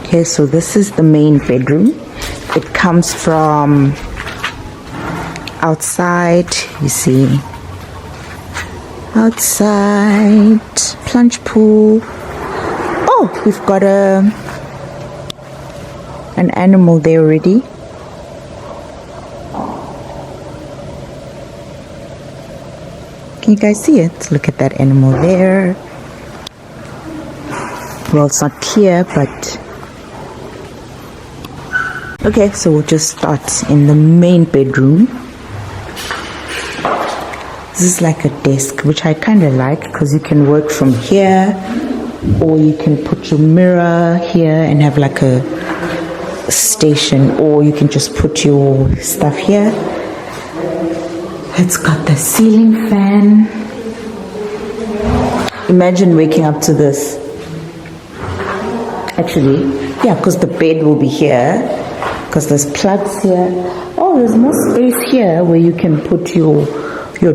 Okay, so this is the main bedroom. It comes from outside, you see. Outside, plunge pool. Oh, we've got an animal there already. Can you guys see it? Look at that animal there. Well, it's not clear, but okay, so we'll just start in the main bedroom. This is like a desk, which I kind of like because you can work from here, or you can put your mirror here and have like a station, or you can just put your stuff here. It's got the ceiling fan. Imagine waking up to this. Actually, yeah, because the bed will be here, because there's plugs here. Oh, there's more space here where you can put your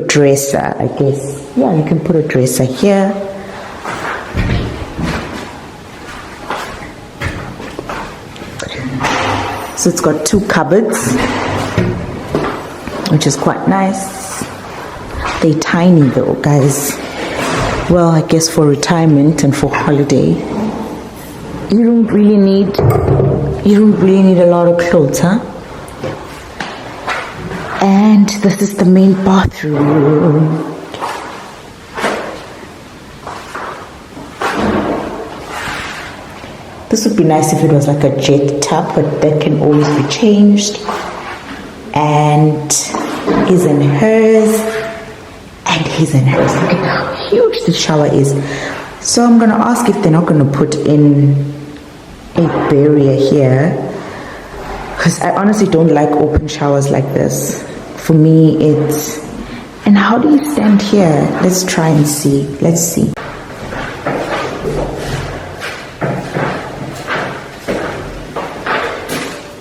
dresser, I guess. Yeah, you can put a dresser here. So it's got 2 cupboards, which is quite nice. They're tiny though, guys. Well, I guess for retirement and for holiday, you don't really need a lot of clothes, huh? And this is the main bathroom. This would be nice if it was like a jet tub, but that can always be changed. And his and hers, and his and hers. Look at how huge the shower is. So I'm gonna ask if they're not gonna put in a barrier here, because I honestly don't like open showers like this. For me, it's... And how do you stand here? Let's try and see. Let's see.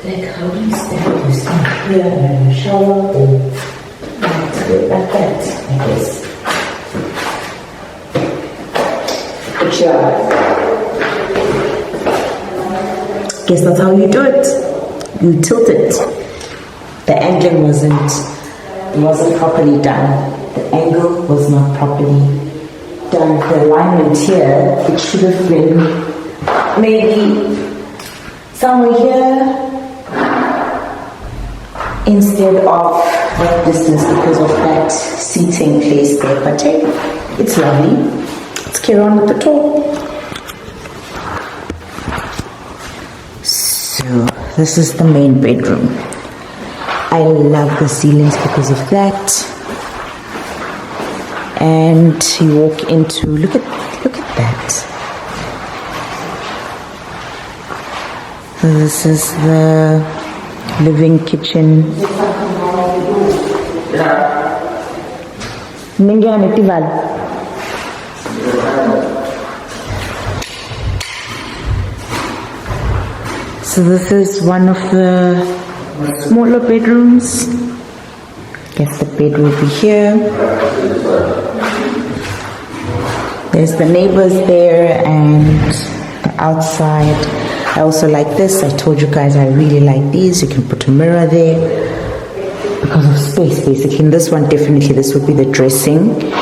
Like, how do you stand? You stand here and you shower, or like that, I guess. Good job. Guess that's how you do it. You tilt it. The angling wasn't properly done. The angle was not properly done. The alignment here, it should have been maybe somewhere here instead of that distance because of that seating place there. But hey, it's lovely. Let's carry on with the tour. So this is the main bedroom. I love the ceilings because of that. And you walk into, look at that. So this is the living kitchen. So this is one of the smaller bedrooms. Guess the bed will be here. There's the neighbors there and the outside. I also like this. I told you guys I really like these. You can put a mirror there because of space basically. In this one, definitely this would be the dressing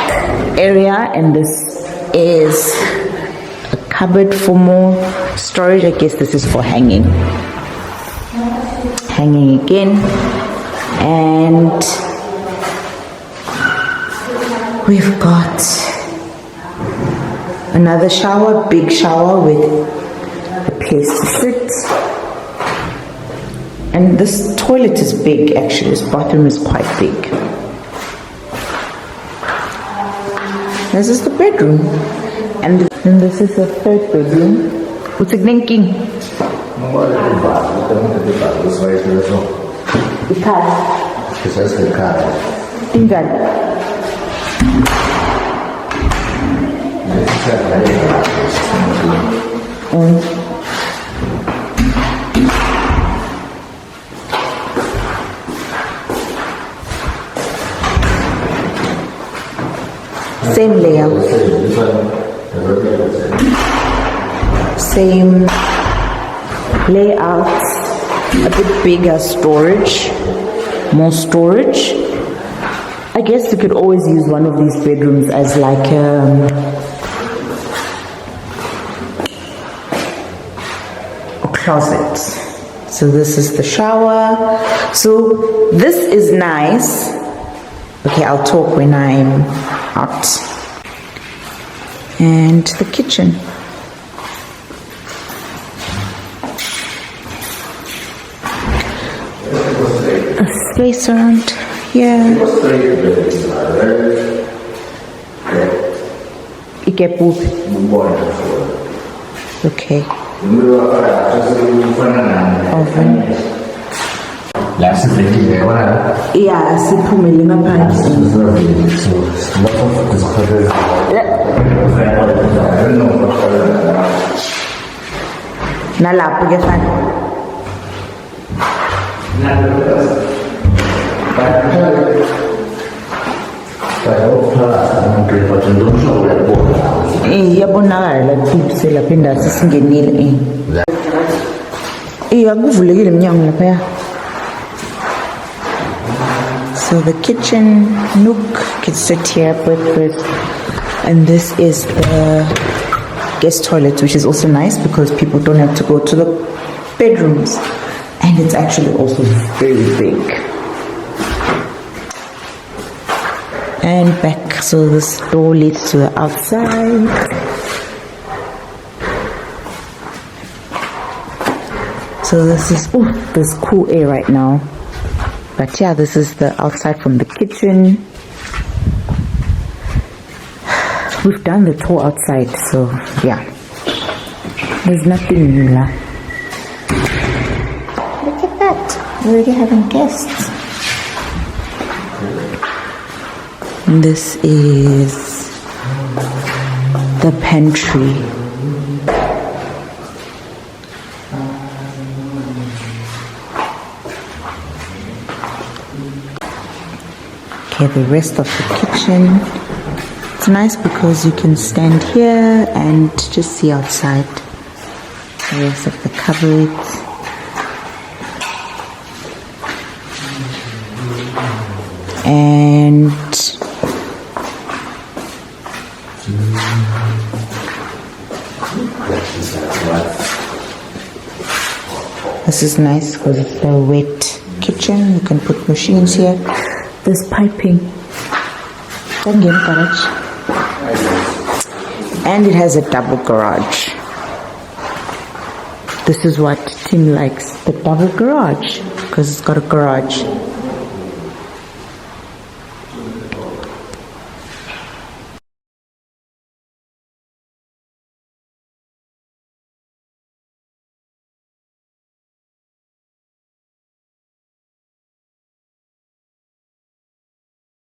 area, and this is a cupboard for more storage. I guess this is for hanging again. And we've got another shower, big shower with a place to sit. And this toilet is big actually. This bathroom is quite big. This is the bedroom. And this is the third bedroom. What's it thinking? Tinggal. Same layout. Same layout, a bit bigger storage, more storage. I guess you could always use one of these bedrooms as like a closet. So this is the shower. So this is nice. Okay, I'll talk when I'm out. And the kitchen. A space around here. Okay. Oven. Yeah, siphume ngaphandle. Nalapho ke fana. Iyabonakala tips lapha indasi singenile. Akuvulekile iminyango lapha. So the kitchen nook can sit here, breakfast, and this is the guest toilet, which is also nice because people don't have to go to the bedrooms, and it's actually also very big. And back, so this door leads to the outside. So this is, there's cool air right now. But yeah, this is the outside from the kitchen. We've done the tour outside, so yeah. There's nothing new. Look at that. We're already having guests. And this is the pantry. Okay, the rest of the kitchen. It's nice because you can stand here and just see outside. The rest of the cupboards. And this is nice because it's a wet kitchen. You can put machines here. There's piping. And it has a double garage. This is what Tim likes, the double garage, because it's got a garage.